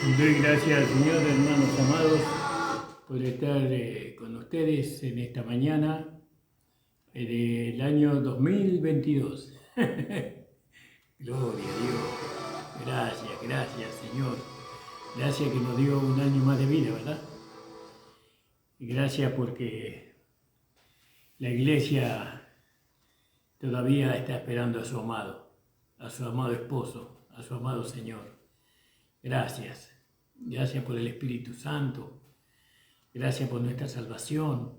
Doy gracias al Señor, hermanos amados, por estar con ustedes en esta mañana del año 2022. Gloria a Dios. Gracias, Señor. Gracias que nos dio un año más de vida, ¿verdad? Y gracias porque la iglesia todavía está esperando a su amado esposo, a su amado Señor. Gracias. Gracias por el Espíritu Santo. Gracias por nuestra salvación.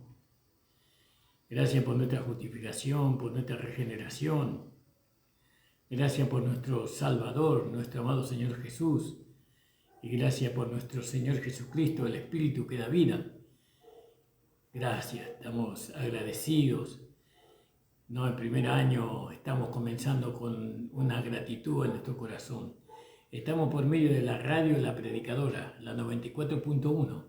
Gracias por nuestra justificación, por nuestra regeneración. Gracias por nuestro Salvador, nuestro amado Señor Jesús. Y gracias por nuestro Señor Jesucristo, el Espíritu que da vida. Gracias, estamos agradecidos. No, el primer año estamos comenzando con una gratitud en nuestro corazón. Estamos por medio de la radio La Predicadora, la 94.1.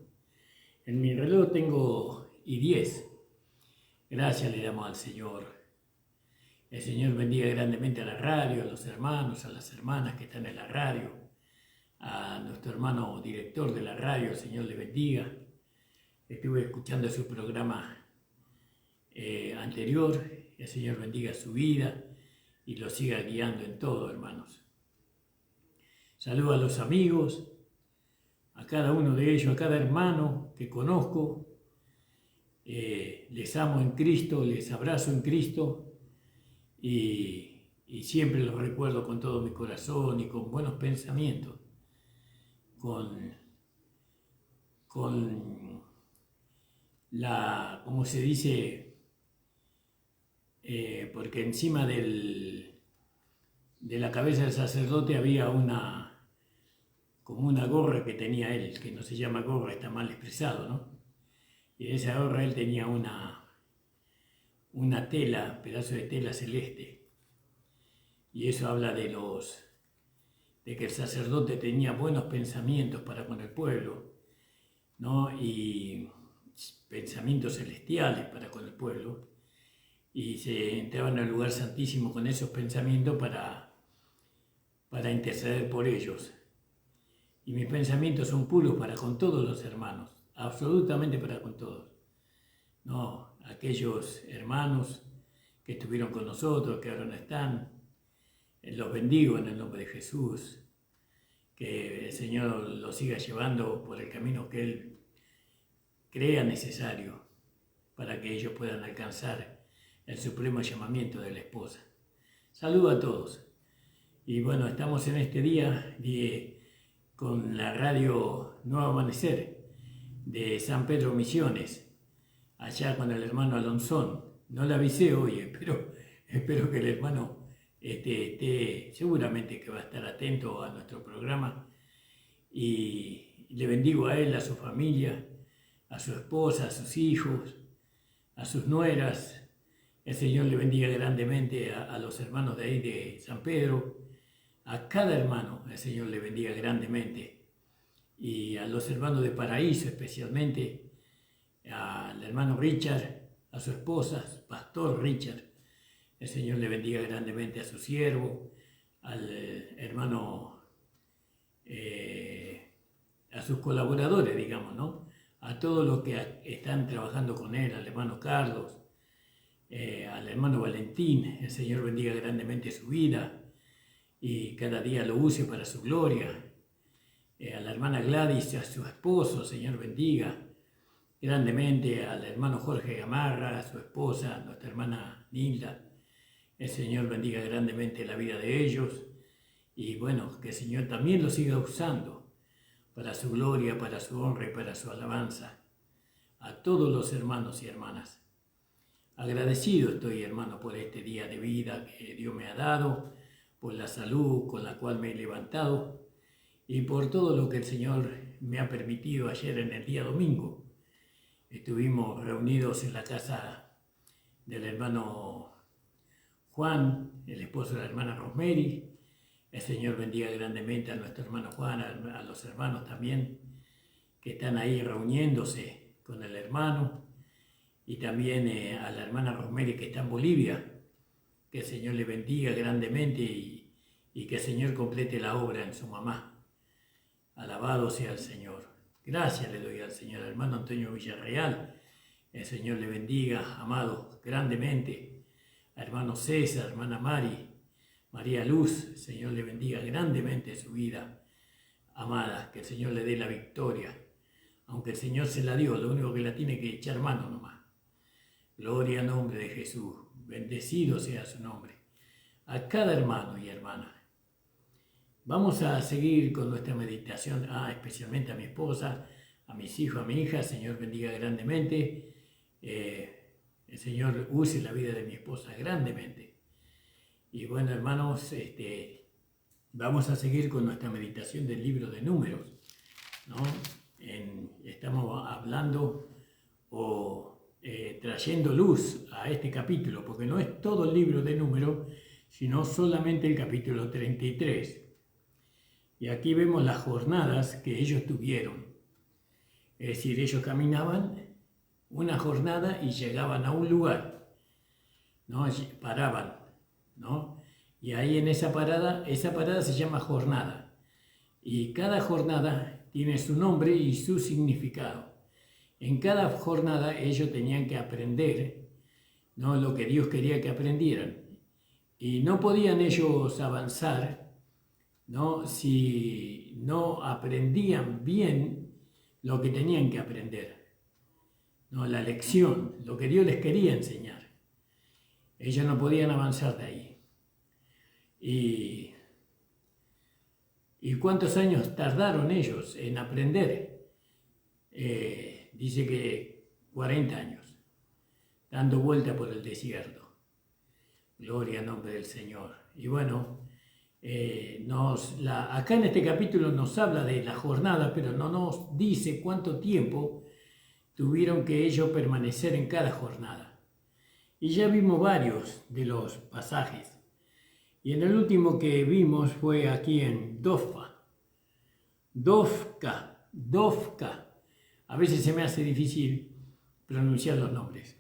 En mi reloj tengo y 10. Gracias le damos al Señor. El Señor bendiga grandemente a la radio, a los hermanos, a las hermanas que están en la radio, a nuestro hermano director de la radio, el Señor le bendiga. Estuve escuchando su programa anterior, el Señor bendiga su vida y lo siga guiando en todo, hermanos. Saludo a los amigos, a cada uno de ellos, a cada hermano que conozco. Les amo en Cristo, les abrazo en Cristo y siempre los recuerdo con todo mi corazón y con buenos pensamientos, con la, como se dice, porque encima de la cabeza del sacerdote había como una gorra que tenía él, que no se llama gorra, está mal expresado, ¿no? Y en esa gorra él tenía una tela, pedazo de tela celeste. Y eso habla de que el sacerdote tenía buenos pensamientos para con el pueblo, ¿no? Y pensamientos celestiales para con el pueblo. Y se entraban al lugar santísimo con esos pensamientos para interceder por ellos. Y mis pensamientos son puros para con todos los hermanos, absolutamente para con todos. No, aquellos hermanos que estuvieron con nosotros, que ahora no están, los bendigo en el nombre de Jesús. Que el Señor los siga llevando por el camino que Él crea necesario para que ellos puedan alcanzar el supremo llamamiento de la esposa. Saludo a todos. Y bueno, estamos en este día con la radio Nuevo Amanecer de San Pedro Misiones, allá con el hermano Alonzón. No le avisé hoy, espero que el hermano esté seguramente que va a estar atento a nuestro programa. Y le bendigo a él, a su familia, a su esposa, a sus hijos, a sus nueras. El Señor le bendiga grandemente a los hermanos de ahí de San Pedro. A cada hermano el Señor le bendiga grandemente. Y a los hermanos de Paraíso especialmente, al hermano Richard, a su esposa, Pastor Richard. El Señor le bendiga grandemente a su siervo, al hermano, a sus colaboradores, digamos, ¿no? A todos los que están trabajando con él, al hermano Carlos, al hermano Valentín. El Señor bendiga grandemente su vida y cada día lo use para su gloria. A la hermana Gladys, a su esposo, Señor bendiga grandemente. Al hermano Jorge Gamarra, a su esposa, nuestra hermana Nilda. El Señor bendiga grandemente la vida de ellos. Y bueno, que el Señor también lo siga usando para su gloria, para su honra y para su alabanza. A todos los hermanos y hermanas. Agradecido estoy, hermano, por este día de vida que Dios me ha dado, por la salud con la cual me he levantado y por todo lo que el Señor me ha permitido ayer en el día domingo. Estuvimos reunidos en la casa del hermano Juan, el esposo de la hermana Rosemary. El Señor bendiga grandemente a nuestro hermano Juan, a los hermanos también que están ahí reuniéndose con el hermano, y también a la hermana Rosemary que está en Bolivia. Que el Señor le bendiga grandemente y que el Señor complete la obra en su mamá. Alabado sea el Señor. Gracias le doy al Señor. Hermano Antonio Villarreal, el Señor le bendiga, amado, grandemente. A hermano César, hermana María Luz, el Señor le bendiga grandemente su vida, amada, que el Señor le dé la victoria. Aunque el Señor se la dio, lo único que la tiene que echar mano nomás. Gloria al nombre de Jesús. Bendecido sea su nombre. A cada hermano y hermana. Vamos a seguir con nuestra meditación, especialmente a mi esposa, a mis hijos, a mi hija. El Señor bendiga grandemente. El Señor use la vida de mi esposa grandemente. Y bueno, hermanos, vamos a seguir con nuestra meditación del libro de Números, ¿no? Estamos hablando trayendo luz a este capítulo, porque no es todo el libro de Números, sino solamente el capítulo 33. Y aquí vemos las jornadas que ellos tuvieron. Es decir, ellos caminaban una jornada y llegaban a un lugar, ¿no? Paraban, ¿no? Y ahí en esa parada se llama jornada. Y cada jornada tiene su nombre y su significado. En cada jornada ellos tenían que aprender, ¿no?, lo que Dios quería que aprendieran. Y no podían ellos avanzar, ¿no?, si no aprendían bien lo que tenían que aprender, ¿no?, la lección, lo que Dios les quería enseñar. Ellos no podían avanzar de ahí. ¿Y cuántos años tardaron ellos en aprender? Dice que 40 años, dando vuelta por el desierto. Gloria al nombre del Señor. Y bueno, acá en este capítulo nos habla de la jornada, pero no nos dice cuánto tiempo tuvieron que ellos permanecer en cada jornada. Y ya vimos varios de los pasajes. Y en el último que vimos fue aquí en Dofka. A veces se me hace difícil pronunciar los nombres.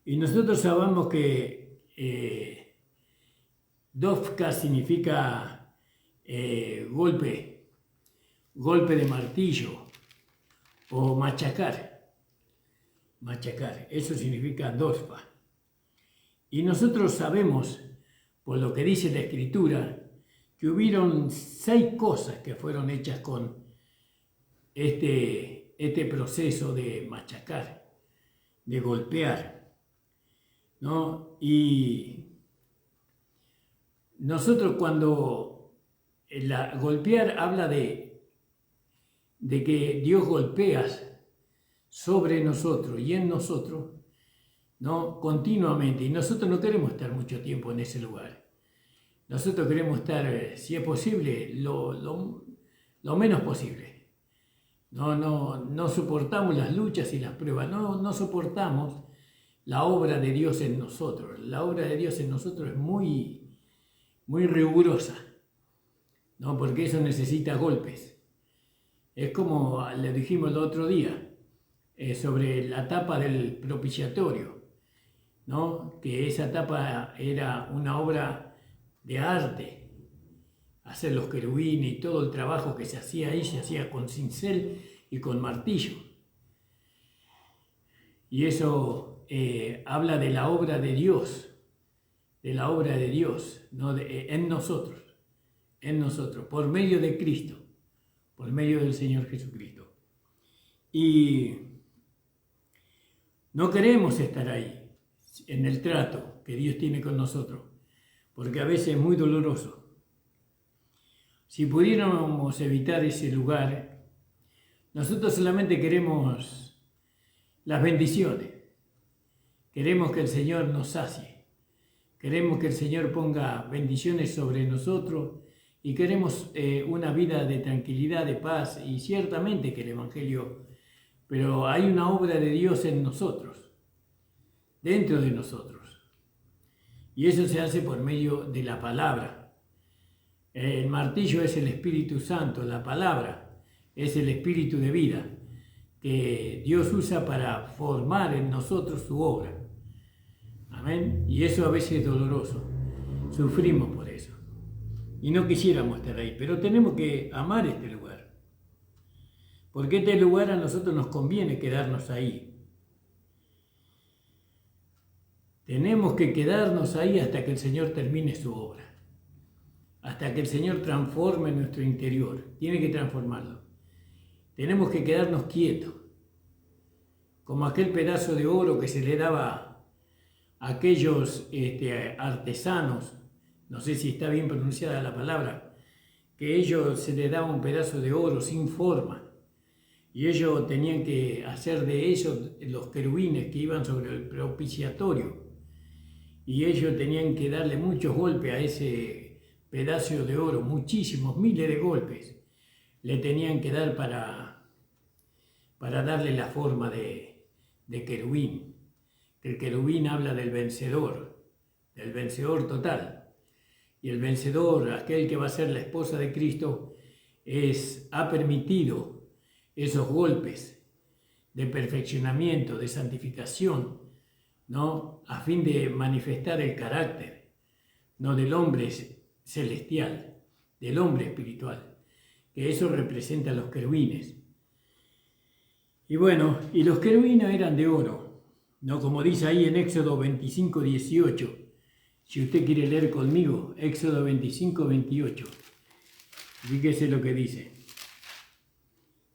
Y nosotros sabemos que Dofka significa golpe de martillo o machacar. Eso significa Dofka. Y nosotros sabemos, por lo que dice la Escritura, que hubieron 6 cosas que fueron hechas con este proceso de machacar, de golpear, ¿no? Y nosotros cuando golpear habla de que Dios golpea sobre nosotros y en nosotros, ¿no?, continuamente. Y nosotros no queremos estar mucho tiempo en ese lugar. Nosotros queremos estar, si es posible, lo menos posible. No soportamos las luchas y las pruebas, no soportamos la obra de Dios en nosotros. La obra de Dios en nosotros es muy, muy rigurosa, ¿no?, porque eso necesita golpes. Es como le dijimos el otro día sobre la tapa del propiciatorio, ¿no?, que esa tapa era una obra de arte. Hacer los querubines y todo el trabajo que se hacía ahí se hacía con cincel y con martillo. Y eso habla de la obra de Dios, ¿no?, en nosotros, por medio de Cristo, por medio del Señor Jesucristo. Y no queremos estar ahí, en el trato que Dios tiene con nosotros, porque a veces es muy doloroso. Si pudiéramos evitar ese lugar, nosotros solamente queremos las bendiciones. Queremos que el Señor nos sacie. Queremos que el Señor ponga bendiciones sobre nosotros y queremos una vida de tranquilidad, de paz, y ciertamente que el Evangelio, pero hay una obra de Dios en nosotros, dentro de nosotros. Y eso se hace por medio de la palabra. El martillo es el Espíritu Santo, la palabra es el Espíritu de vida que Dios usa para formar en nosotros su obra. Amén. Y eso a veces es doloroso. Sufrimos por eso. y no quisiéramos estar ahí, pero tenemos que amar este lugar, porque este lugar a nosotros nos conviene quedarnos ahí. Tenemos que quedarnos ahí hasta que el Señor termine su obra, hasta que el Señor transforme nuestro interior. Tiene que transformarlo. Tenemos que quedarnos quietos, como aquel pedazo de oro que se le daba a aquellos artesanos, no sé si está bien pronunciada la palabra, que ellos se les daba un pedazo de oro sin forma, y ellos tenían que hacer de ellos los querubines que iban sobre el propiciatorio, y ellos tenían que darle muchos golpes a ese pedazo de oro, muchísimos, miles de golpes le tenían que dar para darle la forma de querubín. El querubín habla del vencedor total. Y el vencedor, aquel que va a ser la esposa de Cristo, ha permitido esos golpes de perfeccionamiento, de santificación, ¿no? A fin de manifestar el carácter, no del hombre celestial, del hombre espiritual, que eso representa a los querubines. Y bueno, y los querubines eran de oro, ¿no? Como dice ahí en Éxodo 25, 18. Si usted quiere leer conmigo, Éxodo 25, 28. Fíjese lo que dice.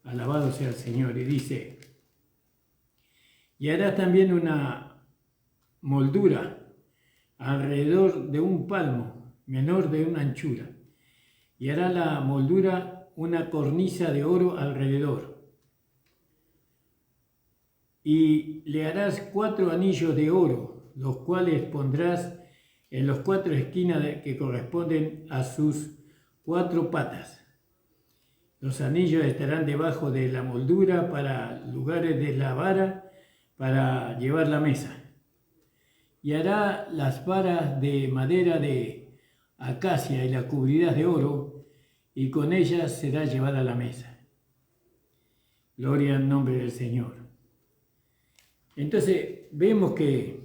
Alabado sea el Señor. Y dice: y harás también una moldura alrededor de un palmo, menor de una anchura. Y hará la moldura una cornisa de oro alrededor. Y le harás 4 anillos de oro, los cuales pondrás en las 4 esquinas que corresponden a sus 4 patas. Los anillos estarán debajo de la moldura para lugares de la vara para llevar la mesa. Y hará las varas de madera de acacia y las cubrirás de oro, y con ellas será llevada a la mesa. Gloria al nombre del Señor. Entonces vemos que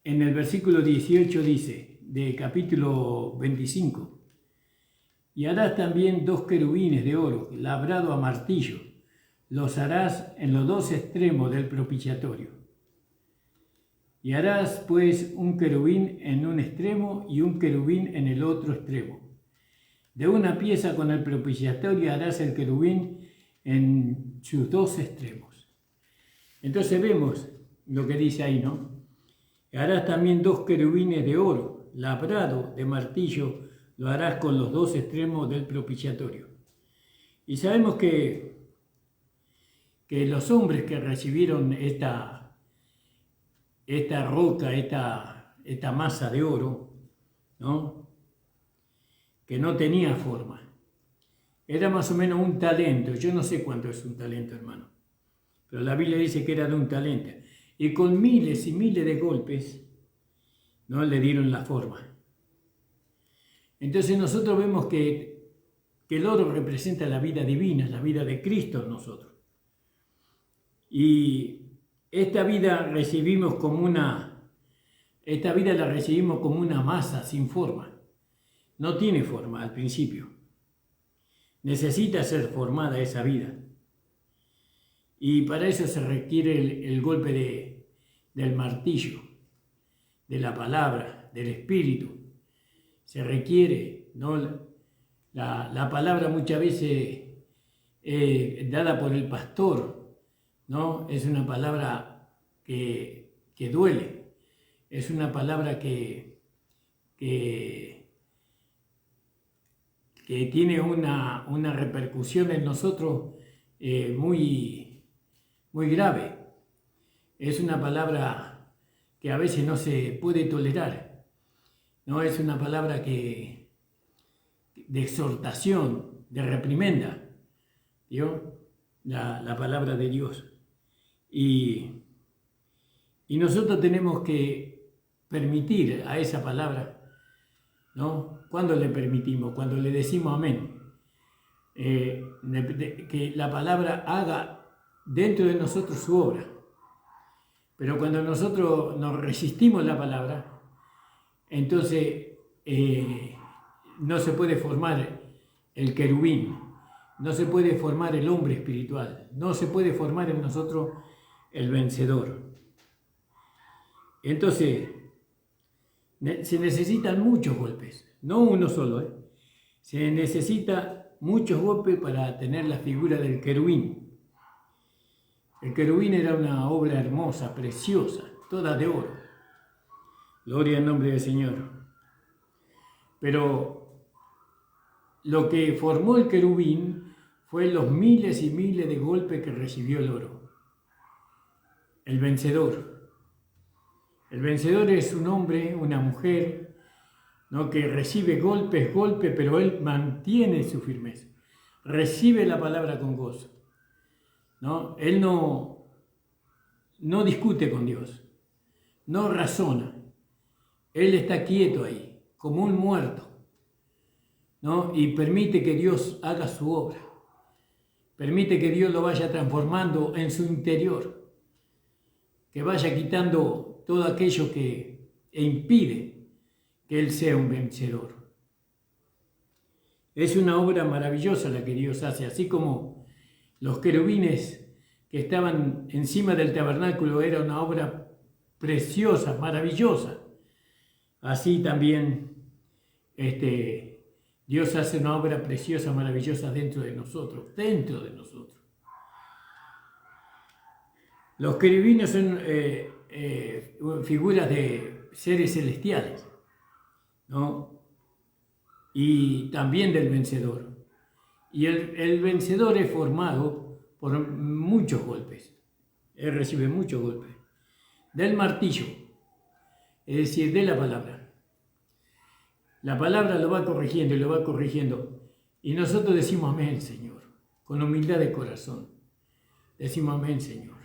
en el versículo 18 dice, de capítulo 25, y harás también 2 querubines de oro, labrado a martillo, los harás en los 2 extremos del propiciatorio. Y harás pues un querubín en un extremo y un querubín en el otro extremo. De una pieza con el propiciatorio harás el querubín en sus 2 extremos. Entonces vemos lo que dice ahí, ¿no? Harás también 2 querubines de oro, labrado de martillo, lo harás con los 2 extremos del propiciatorio. Y sabemos que los hombres que recibieron esta roca, esta masa de oro, ¿no? Que no tenía forma, era más o menos un talento. Yo no sé cuánto es un talento, hermano, pero la Biblia dice que era de un talento. Y con miles y miles de golpes, ¿no? Le dieron la forma. Entonces nosotros vemos que el oro representa la vida divina, la vida de Cristo en nosotros. Y esta vida la recibimos como una masa sin forma. No tiene forma al principio. Necesita ser formada esa vida. Y para eso se requiere el golpe del martillo, de la palabra, del Espíritu. Se requiere, ¿no? La palabra muchas veces dada por el pastor, ¿no? Es una palabra que duele. Es una palabra que tiene una repercusión en nosotros muy grave. Es una palabra que a veces no se puede tolerar. No es una palabra de exhortación, de reprimenda, ¿vio? La palabra de Dios. Y nosotros tenemos que permitir a esa palabra, ¿no? ¿Cuándo le permitimos? Cuando le decimos amén. Que la palabra haga dentro de nosotros su obra. Pero cuando nosotros nos resistimos la palabra, entonces no se puede formar el querubín, no se puede formar el hombre espiritual, no se puede formar en nosotros el vencedor. Entonces, se necesitan muchos golpes, no uno solo, se necesita muchos golpes para tener la figura del querubín. El querubín era una obra hermosa, preciosa, toda de oro. Gloria al nombre del Señor. Pero lo que formó el querubín fue los miles y miles de golpes que recibió el oro. El vencedor. El vencedor es un hombre, una mujer, ¿no?, que recibe golpes, pero él mantiene su firmeza. Recibe la palabra con gozo, ¿no? Él no discute con Dios, no razona. Él está quieto ahí, como un muerto, ¿no? Y permite que Dios haga su obra. Permite que Dios lo vaya transformando en su interior, que vaya quitando todo aquello que impide que Él sea un vencedor. Es una obra maravillosa la que Dios hace, así como los querubines que estaban encima del tabernáculo era una obra preciosa, maravillosa. Así también Dios hace una obra preciosa, maravillosa dentro de nosotros. Los querubines son figuras de seres celestiales, ¿no? Y también del vencedor. Y el vencedor es formado por muchos golpes. Él recibe muchos golpes. Del martillo, es decir, de la palabra. La palabra lo va corrigiendo y lo va corrigiendo. Y nosotros decimos amén, Señor, con humildad de corazón. Decimos amén, Señor,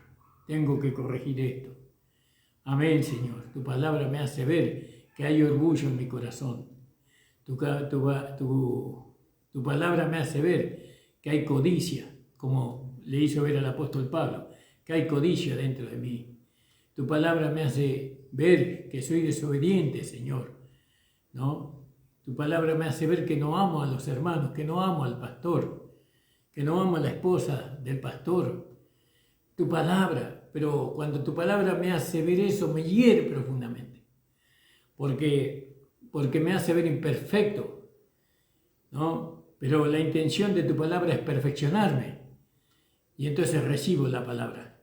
tengo que corregir esto. Amén, Señor, tu palabra me hace ver que hay orgullo en mi corazón. Tu palabra me hace ver que hay codicia, como le hizo ver al apóstol Pablo, que hay codicia dentro de mí. Tu palabra me hace ver que soy desobediente, Señor, ¿no? Tu palabra me hace ver que no amo a los hermanos, que no amo al pastor, que no amo a la esposa del pastor. Tu palabra, pero cuando tu palabra me hace ver eso, me hiere profundamente, porque me hace ver imperfecto, ¿no? Pero la intención de tu palabra es perfeccionarme, y entonces recibo la palabra.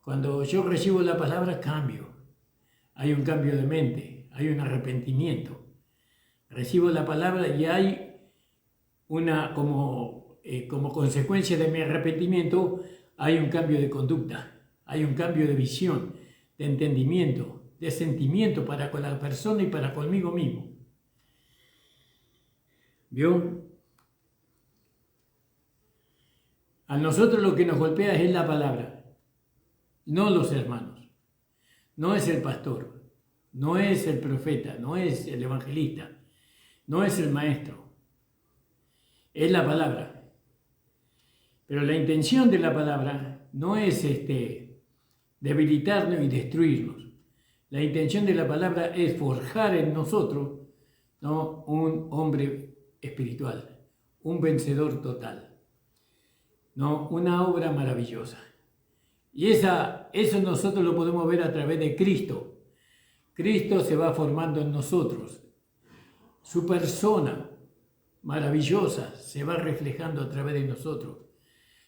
Cuando yo recibo la palabra, cambio. Hay un cambio de mente, hay un arrepentimiento. Recibo la palabra y hay una, como consecuencia de mi arrepentimiento, hay un cambio de conducta, hay un cambio de visión, de entendimiento, de sentimiento para con la persona y para conmigo mismo. ¿Vio? A nosotros lo que nos golpea es la palabra. No los hermanos, no es el pastor, no es el profeta, no es el evangelista, no es el maestro, es la palabra. Pero la intención de la palabra no es debilitarnos y destruirnos. La intención de la palabra es forjar en nosotros, ¿no?, un hombre espiritual, un vencedor total, ¿no?, una obra maravillosa. Y eso nosotros lo podemos ver a través de Cristo. Cristo se va formando en nosotros. Su persona maravillosa se va reflejando a través de nosotros.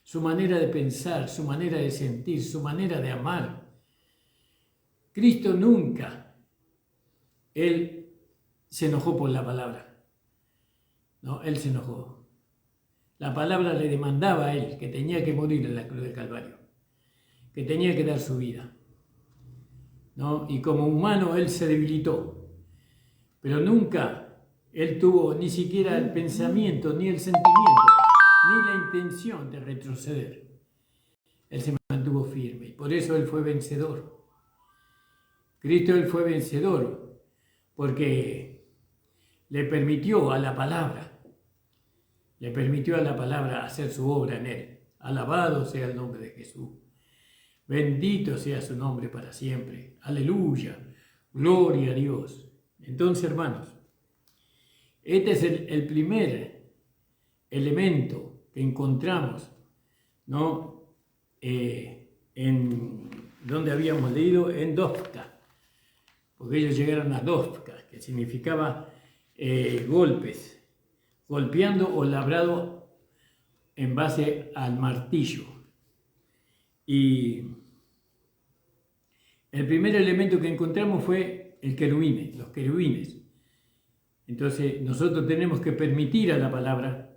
Su manera de pensar, su manera de sentir, su manera de amar. Cristo nunca, Él se enojó por la palabra. No, Él se enojó. La palabra le demandaba a Él que tenía que morir en la cruz del Calvario, que tenía que dar su vida, ¿no? Y como humano Él se debilitó, pero nunca Él tuvo ni siquiera el pensamiento, ni el sentimiento, ni la intención de retroceder. Él se mantuvo firme y por eso Él fue vencedor. Cristo, Él fue vencedor porque le permitió a la palabra hacer su obra en Él. Alabado sea el nombre de Jesús. Bendito sea su nombre para siempre. Aleluya. Gloria a Dios. Entonces, hermanos, Este es el primer elemento que encontramos, ¿no? En donde habíamos leído, en Dofka, porque ellos llegaron a Dofka, que significaba golpes, golpeando o labrado en base al martillo. Y el primer elemento que encontramos fue el querubines, los querubines. Entonces nosotros tenemos que permitir a la palabra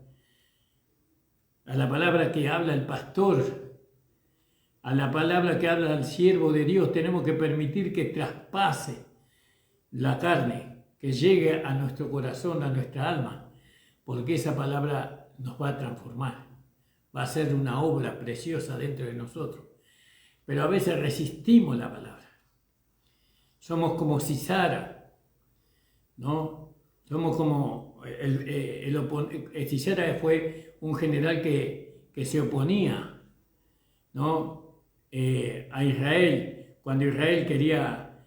que habla el pastor, a la palabra que habla el siervo de Dios, tenemos que permitir que traspase la carne, que llegue a nuestro corazón, a nuestra alma, porque esa palabra nos va a transformar, va a ser una obra preciosa dentro de nosotros. Pero a veces resistimos la palabra. Somos como Sisara, ¿no? Somos como Sisara fue un general que se oponía, ¿no? A Israel, cuando Israel quería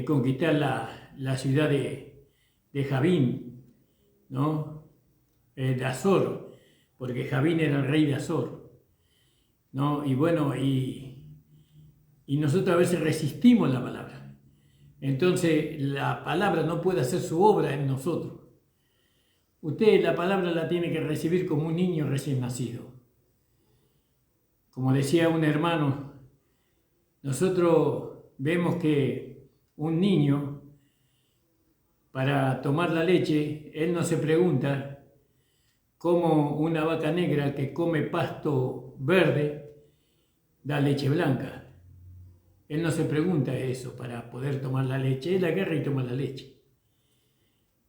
conquistar la ciudad de Javín, ¿no? De Azor, porque Javín era el rey de Azor, ¿no? Y bueno, y nosotros a veces resistimos la palabra. Entonces la palabra no puede hacer su obra en nosotros. Usted la palabra la tiene que recibir como un niño recién nacido. Como decía un hermano, nosotros vemos que un niño, para tomar la leche, él no se pregunta cómo una vaca negra que come pasto verde da leche blanca. Él no se pregunta eso para poder tomar la leche. Él agarra y toma la leche.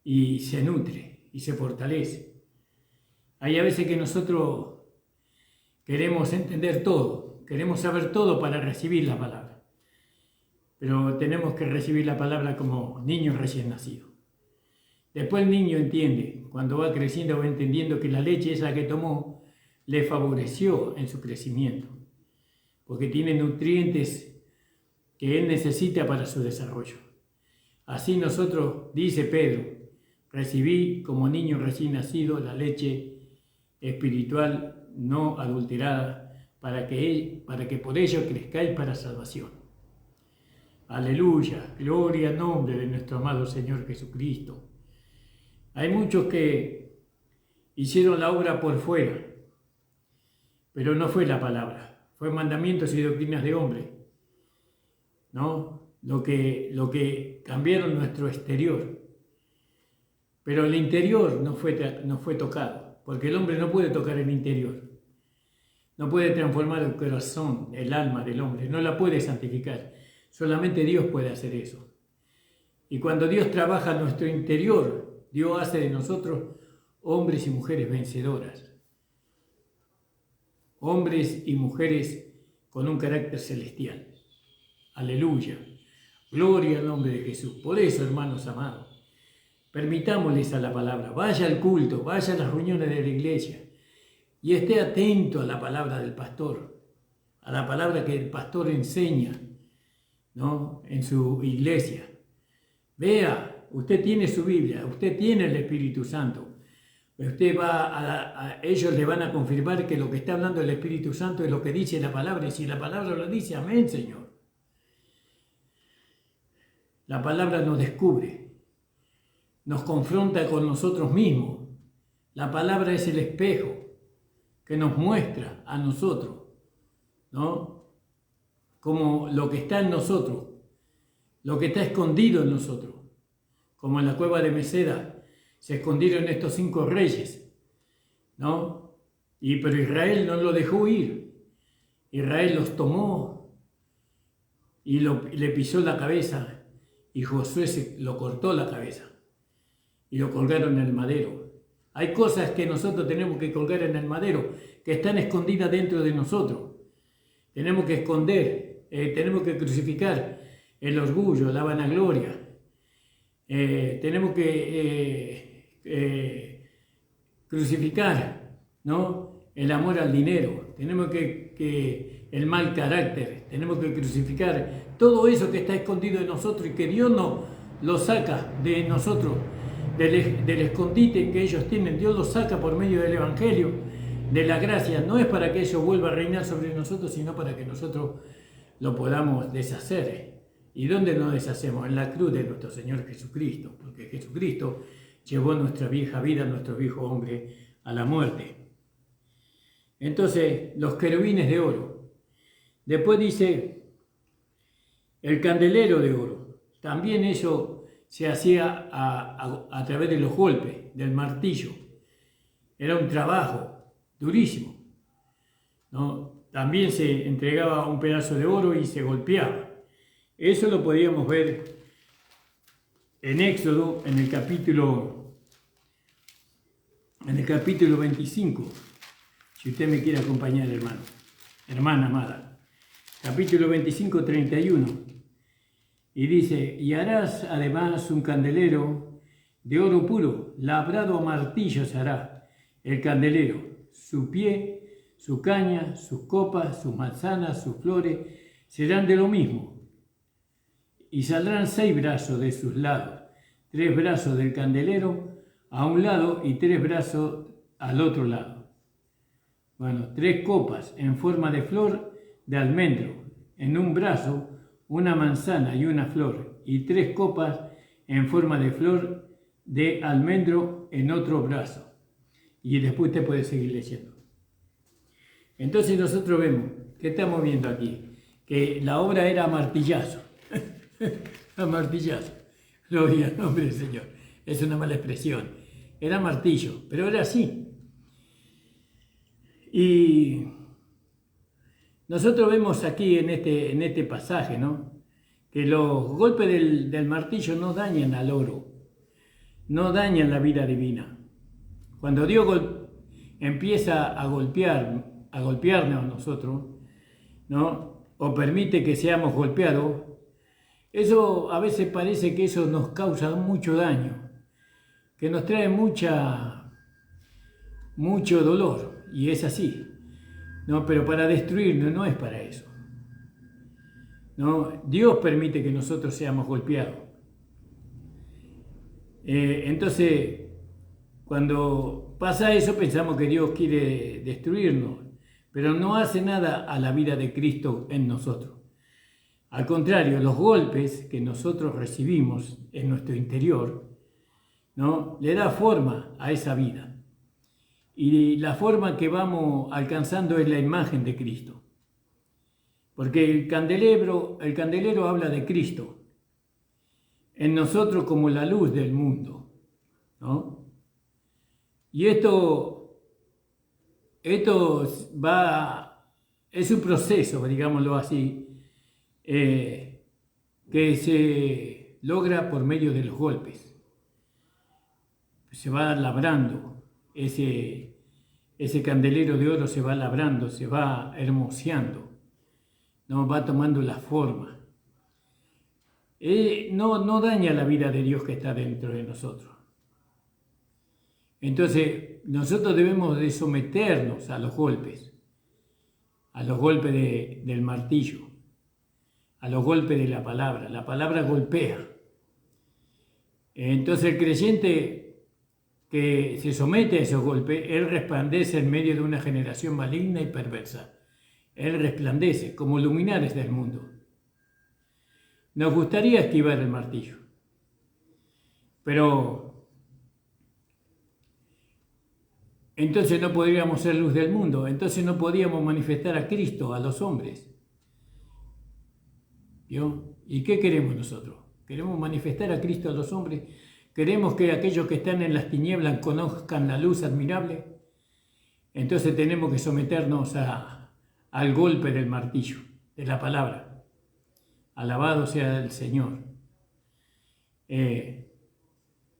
Y se nutre y se fortalece. Hay a veces que nosotros queremos entender todo, queremos saber todo para recibir la palabra. Pero tenemos que recibir la palabra como niño recién nacido. Después el niño entiende, cuando va creciendo va entendiendo que la leche esa que tomó le favoreció en su crecimiento, porque tiene nutrientes que él necesita para su desarrollo. Así nosotros, dice Pedro, recibí como niño recién nacido la leche espiritual no adulterada, para que por ello crezcáis para salvación. Aleluya, gloria al nombre de nuestro amado Señor Jesucristo. Hay muchos que hicieron la obra por fuera, pero no fue la palabra, fue mandamientos y doctrinas de hombre, ¿no? Lo que cambiaron nuestro exterior. Pero el interior no fue tocado, porque el hombre no puede tocar el interior. No puede transformar el corazón, el alma del hombre, no la puede santificar. Solamente Dios puede hacer eso. Y cuando Dios trabaja en nuestro interior, Dios hace de nosotros hombres y mujeres vencedoras. Hombres y mujeres con un carácter celestial. Aleluya. Gloria al nombre de Jesús. Por eso, hermanos amados, permitámosles a la palabra. Vaya al culto, vaya a las reuniones de la iglesia y esté atento a la palabra del pastor, a la palabra que el pastor enseña, ¿no? En su iglesia. Vea, usted tiene su Biblia, usted tiene el Espíritu Santo. Usted ellos le van a confirmar que lo que está hablando el Espíritu Santo es lo que dice la palabra. Y si la palabra lo dice, amén, Señor. La palabra nos descubre, nos confronta con nosotros mismos. La palabra es el espejo que nos muestra a nosotros, ¿no? Como lo que está en nosotros, lo que está escondido en nosotros. Como en la cueva de Meseda se escondieron estos 5 reyes, ¿no? Pero Israel no lo dejó ir. Israel los tomó y le pisó la cabeza. Y Josué lo cortó la cabeza y lo colgaron en el madero. Hay cosas que nosotros tenemos que colgar en el madero, que están escondidas dentro de nosotros. Tenemos que esconder, tenemos que crucificar el orgullo, la vanagloria. Tenemos que crucificar, ¿no? El amor al dinero. Tenemos que el mal carácter. Tenemos que crucificar todo eso que está escondido en nosotros y que Dios no lo saca de nosotros del escondite que ellos tienen. Dios los saca por medio del Evangelio, de la gracia. No es para que ellos vuelvan a reinar sobre nosotros, sino para que nosotros lo podamos deshacer. ¿Y dónde nos deshacemos? En la cruz de nuestro Señor Jesucristo, porque Jesucristo llevó nuestra vieja vida, nuestro viejo hombre, a la muerte. Entonces, los querubines de oro. Después dice el candelero de oro. También eso se hacía a través de los golpes, del martillo. Era un trabajo durísimo, ¿no? También se entregaba un pedazo de oro y se golpeaba. Eso lo podíamos ver en Éxodo, en el capítulo 25. Si usted me quiere acompañar, hermana amada. Capítulo 25, 31. Y dice, y harás además un candelero de oro puro, labrado a martillo se hará el candelero, su pie, su caña, sus copas, sus manzanas, sus flores, serán de lo mismo. Y saldrán 6 brazos de sus lados, 3 brazos del candelero a un lado y 3 brazos al otro lado. Bueno, 3 copas en forma de flor de almendro, en un brazo una manzana y una flor, y 3 copas en forma de flor de almendro en otro brazo. Y después te puedes seguir leyendo. Entonces nosotros vemos, ¿qué estamos viendo aquí? Que la obra era a martillazo. A martillazo. Gloria al nombre del Señor. Es una mala expresión. Era martillo, pero era así. Y nosotros vemos aquí en este pasaje, ¿no? Que los golpes del martillo no dañan al oro, no dañan la vida divina. Cuando Dios empieza a golpearnos a nosotros, ¿no? O permite que seamos golpeados, eso a veces parece que eso nos causa mucho daño, que nos trae mucho dolor, y es así, ¿no? Pero para destruirnos no es para eso, ¿no? Dios permite que nosotros seamos golpeados. Entonces, cuando pasa eso, pensamos que Dios quiere destruirnos, pero no hace nada a la vida de Cristo en nosotros. Al contrario, los golpes que nosotros recibimos en nuestro interior, ¿no? Le da forma a esa vida. Y la forma que vamos alcanzando es la imagen de Cristo. Porque el candelero habla de Cristo en nosotros como la luz del mundo, ¿no? Y esto es un proceso, digámoslo así, que se logra por medio de los golpes. Se va labrando, ese candelero de oro se va labrando, se va hermoseando, ¿no? Va tomando la forma. No daña la vida de Dios que está dentro de nosotros. Entonces, nosotros debemos de someternos a los golpes del martillo, a los golpes de la palabra. La palabra golpea. Entonces el creyente que se somete a esos golpes, él resplandece en medio de una generación maligna y perversa. Él resplandece como luminares del mundo. Nos gustaría esquivar el martillo, pero entonces no podríamos ser luz del mundo, entonces no podíamos manifestar a Cristo a los hombres. ¿Vio? ¿Y qué queremos nosotros? ¿Queremos manifestar a Cristo a los hombres? ¿Queremos que aquellos que están en las tinieblas conozcan la luz admirable? Entonces tenemos que someternos al golpe del martillo, de la palabra. Alabado sea el Señor.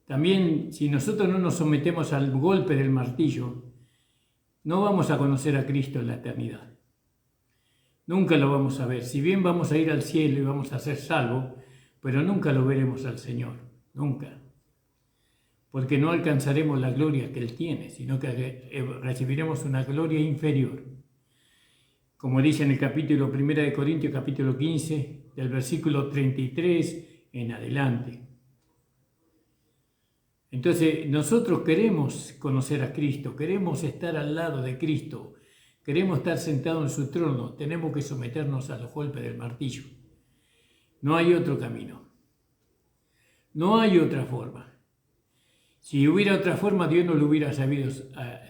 También, si nosotros no nos sometemos al golpe del martillo, no vamos a conocer a Cristo en la eternidad. Nunca lo vamos a ver. Si bien vamos a ir al cielo y vamos a ser salvos, pero nunca lo veremos al Señor. Nunca. Porque no alcanzaremos la gloria que Él tiene, sino que recibiremos una gloria inferior. Como dice en el capítulo 1 de Corintios, capítulo 15, del versículo 33 en adelante. Entonces, nosotros queremos conocer a Cristo, queremos estar al lado de Cristo, queremos estar sentados en su trono, tenemos que someternos a los golpes del martillo. No hay otro camino. No hay otra forma. Si hubiera otra forma, Dios no lo hubiera sabido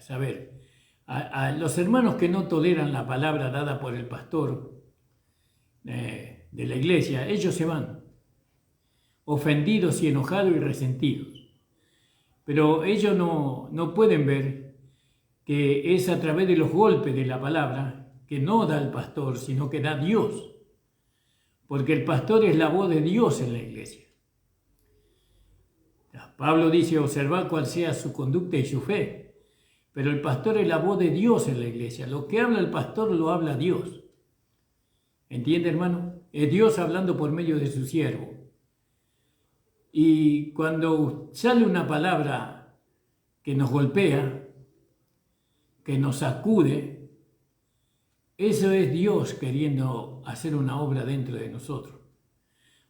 saber. A los hermanos que no toleran la palabra dada por el pastor de la iglesia, ellos se van, ofendidos y enojados y resentidos. Pero ellos no pueden ver que es a través de los golpes de la palabra que no da el pastor, sino que da Dios. Porque el pastor es la voz de Dios en la iglesia. Pablo dice, observad cuál sea su conducta y su fe. Pero el pastor es la voz de Dios en la iglesia. Lo que habla el pastor lo habla Dios. ¿Entiende, hermano? Es Dios hablando por medio de su siervo. Y cuando sale una palabra que nos golpea, que nos sacude, eso es Dios queriendo hacer una obra dentro de nosotros.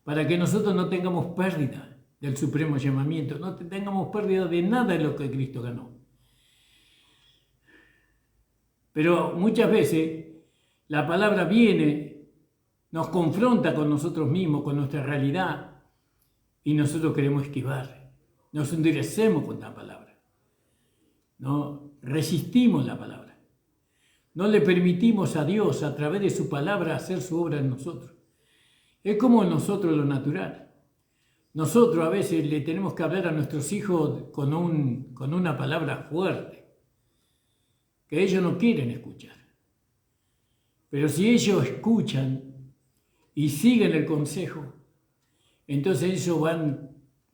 Para que nosotros no tengamos pérdida del supremo llamamiento, no tengamos pérdida de nada de lo que Cristo ganó. Pero muchas veces la palabra viene, nos confronta con nosotros mismos, con nuestra realidad, y nosotros queremos esquivar. Nos endurecemos con la palabra. No resistimos la palabra. No le permitimos a Dios a través de su palabra hacer su obra en nosotros. Es como en nosotros lo natural. Nosotros a veces le tenemos que hablar a nuestros hijos con una palabra fuerte, que ellos no quieren escuchar. Pero si ellos escuchan y siguen el consejo, entonces ellos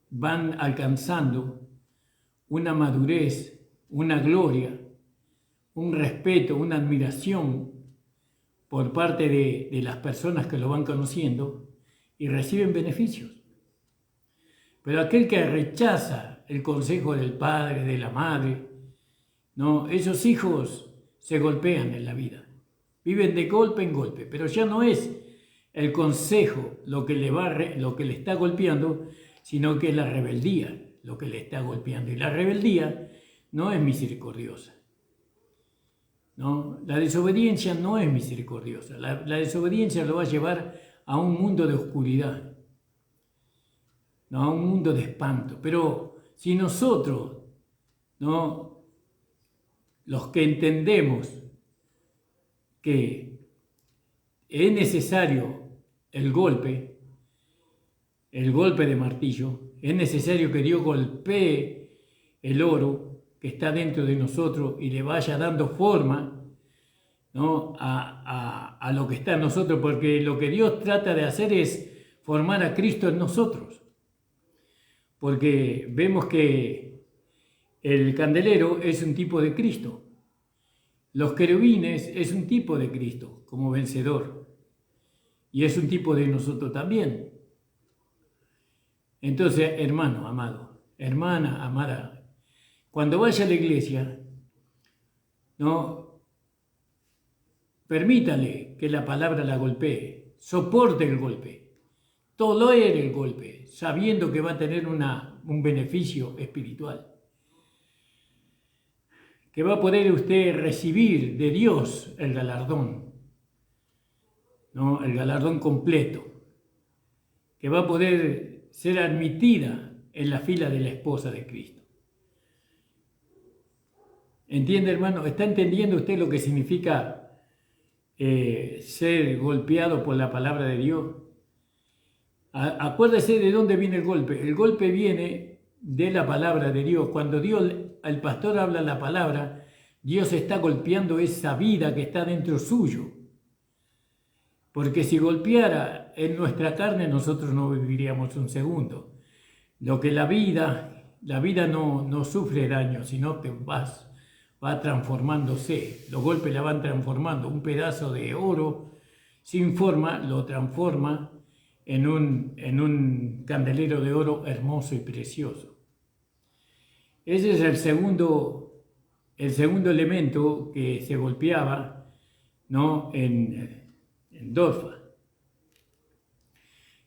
van alcanzando una madurez, una gloria, un respeto, una admiración por parte de las personas que lo van conociendo y reciben beneficios. Pero aquel que rechaza el consejo del padre, de la madre, no, esos hijos se golpean en la vida. Viven de golpe en golpe, pero ya no es el consejo lo que le está golpeando, sino que es la rebeldía lo que le está golpeando. Y la rebeldía no es misericordiosa. ¿No? La desobediencia no es misericordiosa. La desobediencia lo va a llevar a un mundo de oscuridad, ¿no? A un mundo de espanto. Pero si nosotros, ¿no?, los que entendemos que es necesario el golpe de martillo, es necesario que Dios golpee el oro que está dentro de nosotros y le vaya dando forma, ¿no?, a lo que está en nosotros, porque lo que Dios trata de hacer es formar a Cristo en nosotros. Porque vemos que el candelero es un tipo de Cristo. Los querubines es un tipo de Cristo como vencedor. Y es un tipo de nosotros también. Entonces, hermano amado, hermana amada, cuando vaya a la iglesia, no permítale que la palabra la golpee, soporte el golpe, tolere el golpe, sabiendo que va a tener un beneficio espiritual, que va a poder usted recibir de Dios el galardón, ¿no?, el galardón completo, que va a poder ser admitida en la fila de la esposa de Cristo. ¿Entiende, hermano? ¿Está entendiendo usted lo que significa ser golpeado por la palabra de Dios? Acuérdese de dónde viene el golpe. El golpe viene de la palabra de Dios. Cuando el pastor habla la palabra, Dios está golpeando esa vida que está dentro suyo. Porque si golpeara en nuestra carne, nosotros no viviríamos un segundo. Lo que la vida no sufre daño, sino que va transformándose. Los golpes la van transformando. Un pedazo de oro sin forma lo transforma en un candelero de oro hermoso y precioso. Ese es el segundo elemento que se golpeaba, ¿no?, en Dorfa.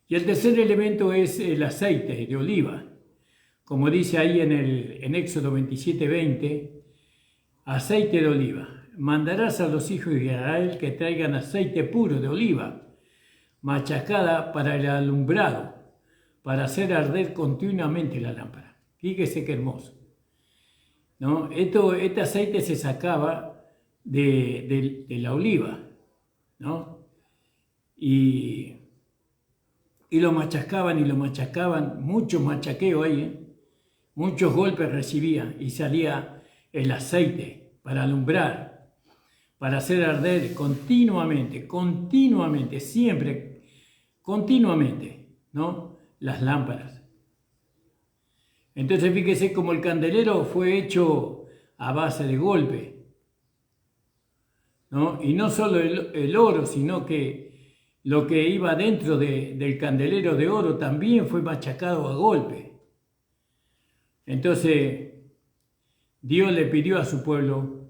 Y el tercer elemento es el aceite de oliva. como dice ahí en Éxodo 27:20, aceite de oliva. Mandarás a los hijos de Israel que traigan aceite puro de oliva, machacada para el alumbrado, para hacer arder continuamente la lámpara. Fíjese qué hermoso, ¿no? Este aceite se sacaba de la oliva, ¿no? Y lo machacaban y lo machacaban, mucho machaqueo ahí, muchos golpes recibía y salía el aceite para alumbrar, para hacer arder continuamente, siempre, continuamente, ¿no? Las lámparas. Entonces fíjese como el candelero fue hecho a base de golpe, ¿no? Y no solo el oro, sino que lo que iba dentro del candelero de oro también fue machacado a golpe. Entonces Dios le pidió a su pueblo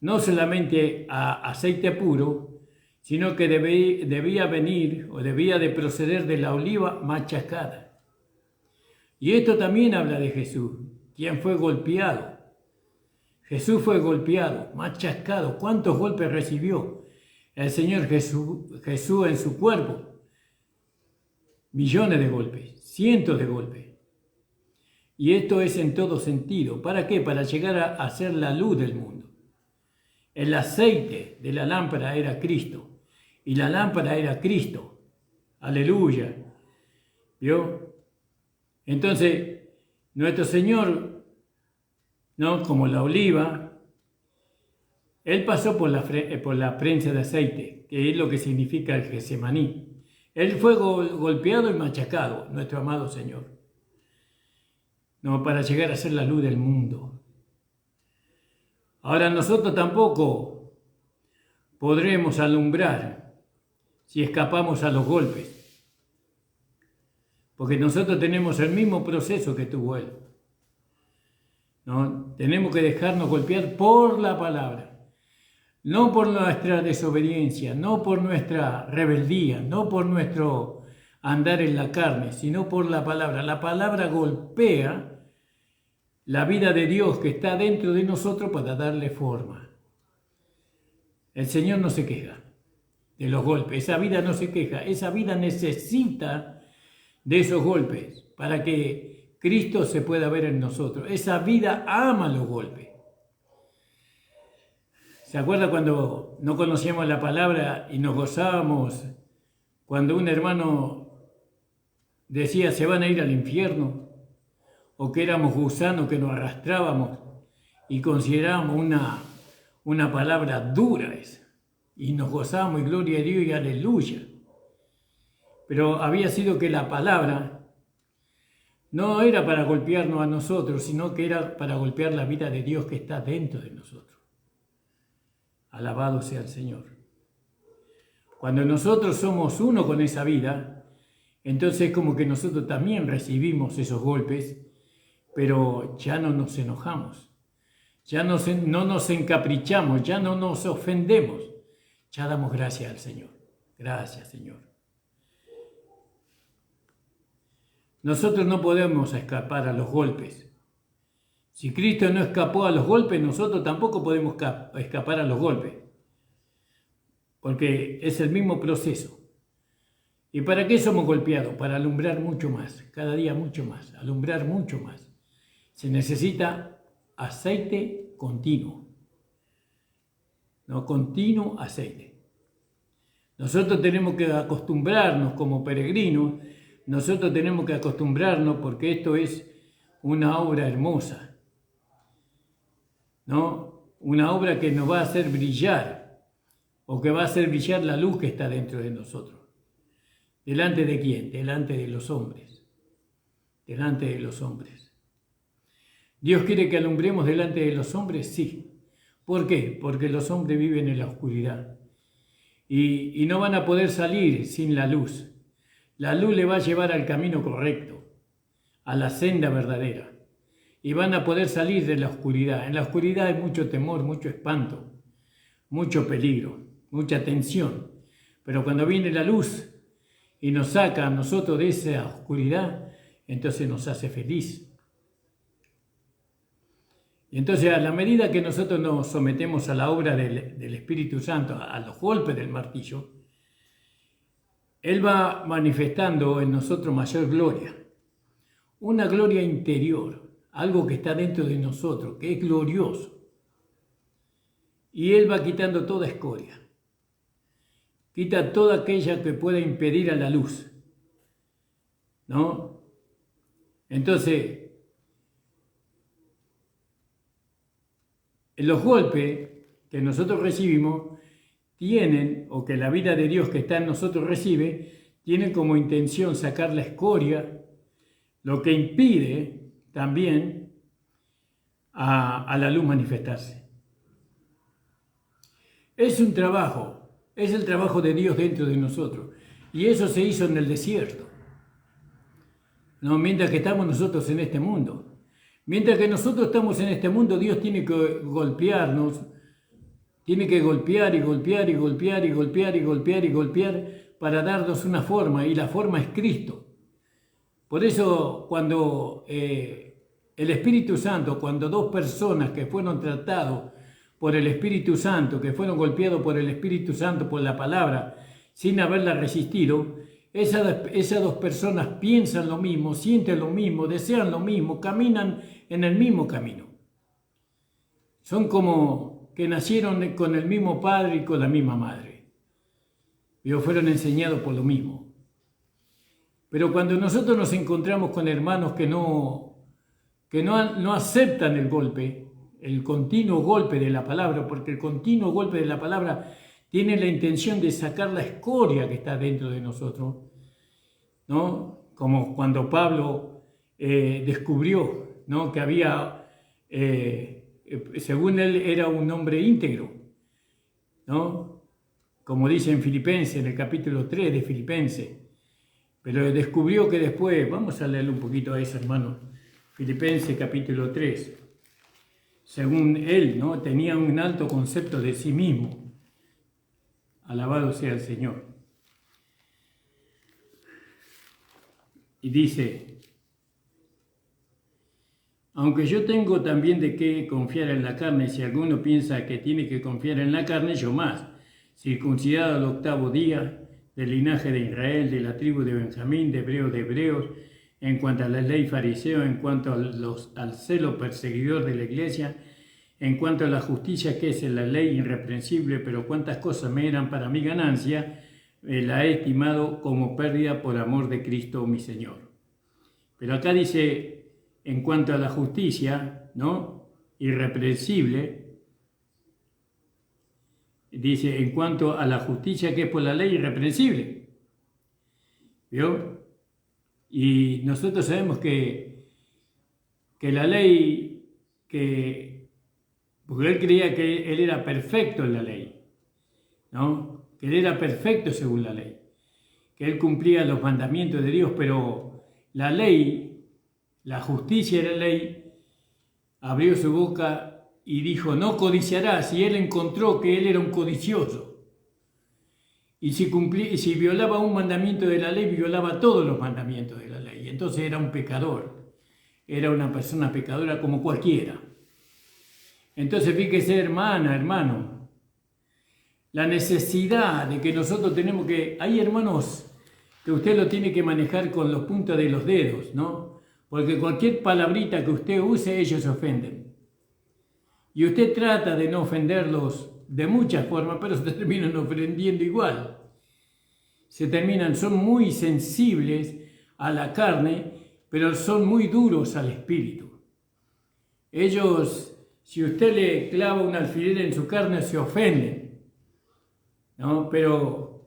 no solamente aceite puro, sino que debía venir o debía de proceder de la oliva machacada. Y esto también habla de Jesús, quien fue golpeado. Jesús fue golpeado, machacado. ¿Cuántos golpes recibió el Señor Jesús en su cuerpo? Millones de golpes, cientos de golpes. Y esto es en todo sentido. ¿Para qué? Para llegar a ser la luz del mundo. El aceite de la lámpara era Cristo. Y la lámpara era Cristo. Aleluya. ¿Vio? Entonces, nuestro Señor, ¿no? Como la oliva, Él pasó por la prensa de aceite, que es lo que significa el Getsemaní. Él fue golpeado y machacado, nuestro amado Señor, ¿no? Para llegar a ser la luz del mundo. Ahora nosotros tampoco podremos alumbrar si escapamos a los golpes, porque nosotros tenemos el mismo proceso que tuvo Él, ¿no? Tenemos que dejarnos golpear por la palabra, no por nuestra desobediencia, no por nuestra rebeldía, no por nuestro andar en la carne, sino por la palabra. La palabra golpea la vida de Dios que está dentro de nosotros para darle forma. El Señor no se queja de los golpes, esa vida no se queja, esa vida necesita de esos golpes para que Cristo se pueda ver en nosotros. Esa vida ama los golpes. ¿Se acuerda cuando no conocíamos la palabra y nos gozábamos cuando un hermano decía se van a ir al infierno? O que éramos gusanos que nos arrastrábamos y considerábamos una palabra dura esa. Y nos gozábamos y gloria a Dios y aleluya. Pero había sido que la palabra no era para golpearnos a nosotros, sino que era para golpear la vida de Dios que está dentro de nosotros. Alabado sea el Señor. Cuando nosotros somos uno con esa vida, entonces es como que nosotros también recibimos esos golpes, pero ya no nos enojamos, ya no nos encaprichamos, ya no nos ofendemos, ya damos gracias al Señor. Gracias, Señor. Nosotros no podemos escapar a los golpes. Si Cristo no escapó a los golpes, nosotros tampoco podemos escapar a los golpes, porque es el mismo proceso. ¿Y para qué somos golpeados? Para alumbrar mucho más, cada día mucho más, alumbrar mucho más. Se necesita aceite continuo, no continuo aceite. Nosotros tenemos que acostumbrarnos como peregrinos, nosotros tenemos que acostumbrarnos porque esto es una obra hermosa, ¿no? Una obra que nos va a hacer brillar o que va a hacer brillar la luz que está dentro de nosotros. ¿Delante de quién? Delante de los hombres. Delante de los hombres. ¿Dios quiere que alumbremos delante de los hombres? Sí. ¿Por qué? Porque los hombres viven en la oscuridad y no van a poder salir sin la luz. La luz le va a llevar al camino correcto, a la senda verdadera. Y van a poder salir de la oscuridad. En la oscuridad hay mucho temor, mucho espanto, mucho peligro, mucha tensión. Pero cuando viene la luz y nos saca a nosotros de esa oscuridad, entonces nos hace feliz. Y entonces, a la medida que nosotros nos sometemos a la obra del Espíritu Santo, a los golpes del martillo, Él va manifestando en nosotros mayor gloria, una gloria interior, algo que está dentro de nosotros, que es glorioso. Y Él va quitando toda escoria, quita toda aquella que pueda impedir a la luz, ¿no? Entonces, los golpes que nosotros recibimos tienen, o que la vida de Dios que está en nosotros recibe, tienen como intención sacar la escoria, lo que impide también a la luz manifestarse. Es un trabajo, es el trabajo de Dios dentro de nosotros. Y eso se hizo en el desierto, ¿no? Mientras que estamos nosotros en este mundo. Mientras que nosotros estamos en este mundo, Dios tiene que golpearnos, tiene que golpear y golpear y golpear y golpear y golpear y golpear para darnos una forma, y la forma es Cristo. Por eso cuando el Espíritu Santo, cuando dos personas que fueron tratados por el Espíritu Santo, que fueron golpeados por el Espíritu Santo, por la palabra, sin haberla resistido, esas dos personas piensan lo mismo, sienten lo mismo, desean lo mismo, caminan en el mismo camino. Son como que nacieron con el mismo padre y con la misma madre. Ellos fueron enseñados por lo mismo. Pero cuando nosotros nos encontramos con hermanos que no aceptan el golpe, el continuo golpe de la palabra, porque el continuo golpe de la palabra tiene la intención de sacar la escoria que está dentro de nosotros, ¿no? Como cuando Pablo descubrió, ¿no? Que había, según él, era un hombre íntegro, ¿no? Como dice en Filipenses, en el capítulo 3 de Filipenses. Pero descubrió que después, vamos a leerle un poquito a eso, hermano. Filipenses capítulo 3. Según él, ¿no? Tenía un alto concepto de sí mismo. Alabado sea el Señor. Y dice: aunque yo tengo también de qué confiar en la carne, si alguno piensa que tiene que confiar en la carne, yo más, circuncidado al 8º día, del linaje de Israel, de la tribu de Benjamín, de hebreos, en cuanto a la ley fariseo, en cuanto al celo perseguidor de la iglesia, en cuanto a la justicia que es en la ley irreprensible, pero cuantas cosas me eran para mi ganancia, la he estimado como pérdida por amor de Cristo mi Señor. Pero acá dice, en cuanto a la justicia, ¿no? Irreprensible, dice, en cuanto a la justicia que es por la ley irreprensible. ¿Vio? Y nosotros sabemos que la ley, porque él creía que él era perfecto en la ley, ¿no? Que él era perfecto según la ley, que él cumplía los mandamientos de Dios, pero la ley, la justicia de la ley, abrió su boca y dijo, no codiciarás, y él encontró que él era un codicioso. Y si violaba un mandamiento de la ley, violaba todos los mandamientos de la ley. Entonces era un pecador, era una persona pecadora como cualquiera. Entonces fíjese, hermano, la necesidad de que nosotros tenemos que... Hay hermanos que usted lo tiene que manejar con los puntas de los dedos, ¿no? Porque cualquier palabrita que usted use, ellos se ofenden. Y usted trata de no ofenderlos de muchas formas, pero se terminan ofendiendo igual. Son muy sensibles a la carne, pero son muy duros al espíritu. Ellos, si usted le clava un alfiler en su carne, se ofenden, ¿no? Pero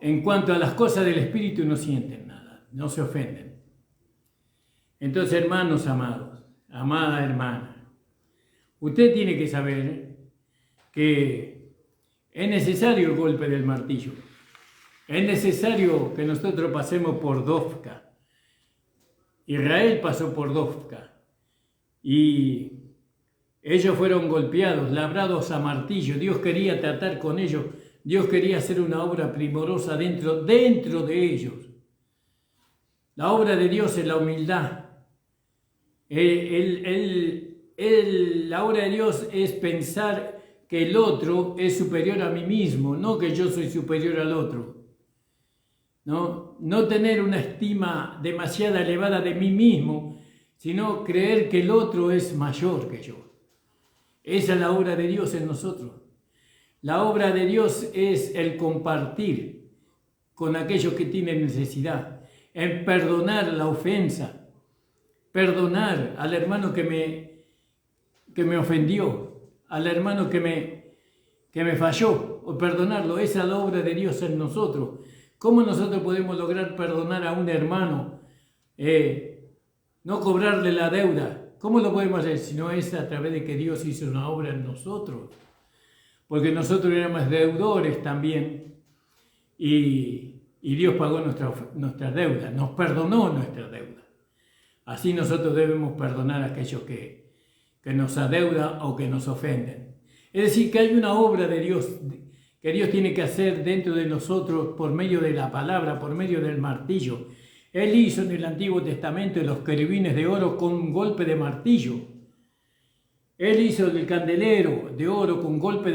en cuanto a las cosas del espíritu no sienten nada, no se ofenden. Entonces, hermanos amados, amada hermana, usted tiene que saber que es necesario el golpe del martillo. Es necesario que nosotros pasemos por Dofka. Israel pasó por Dofka. Y ellos fueron golpeados, labrados a martillo. Dios quería tratar con ellos. Dios quería hacer una obra primorosa dentro de ellos. La obra de Dios es la humildad. Él la obra de Dios es pensar que el otro es superior a mí mismo, no que yo soy superior al otro. No tener una estima demasiado elevada de mí mismo, sino creer que el otro es mayor que yo. Esa es la obra de Dios en nosotros. La obra de Dios es el compartir con aquellos que tienen necesidad, el perdonar la ofensa, perdonar al hermano que me ofendió, al hermano que me falló, o perdonarlo. Esa es la obra de Dios en nosotros. ¿Cómo nosotros podemos lograr perdonar a un hermano? No cobrarle la deuda. ¿Cómo lo podemos hacer? Si no es a través de que Dios hizo una obra en nosotros. Porque nosotros éramos deudores también. Y Dios pagó nuestras deudas, nos perdonó nuestras deudas. Así nosotros debemos perdonar a aquellos que nos adeudan o que nos ofenden. Es decir, que hay una obra de Dios que Dios tiene que hacer dentro de nosotros por medio de la palabra, por medio del martillo. Él hizo en el Antiguo Testamento los querubines de oro con un golpe de martillo. Él hizo el candelero de oro con golpe de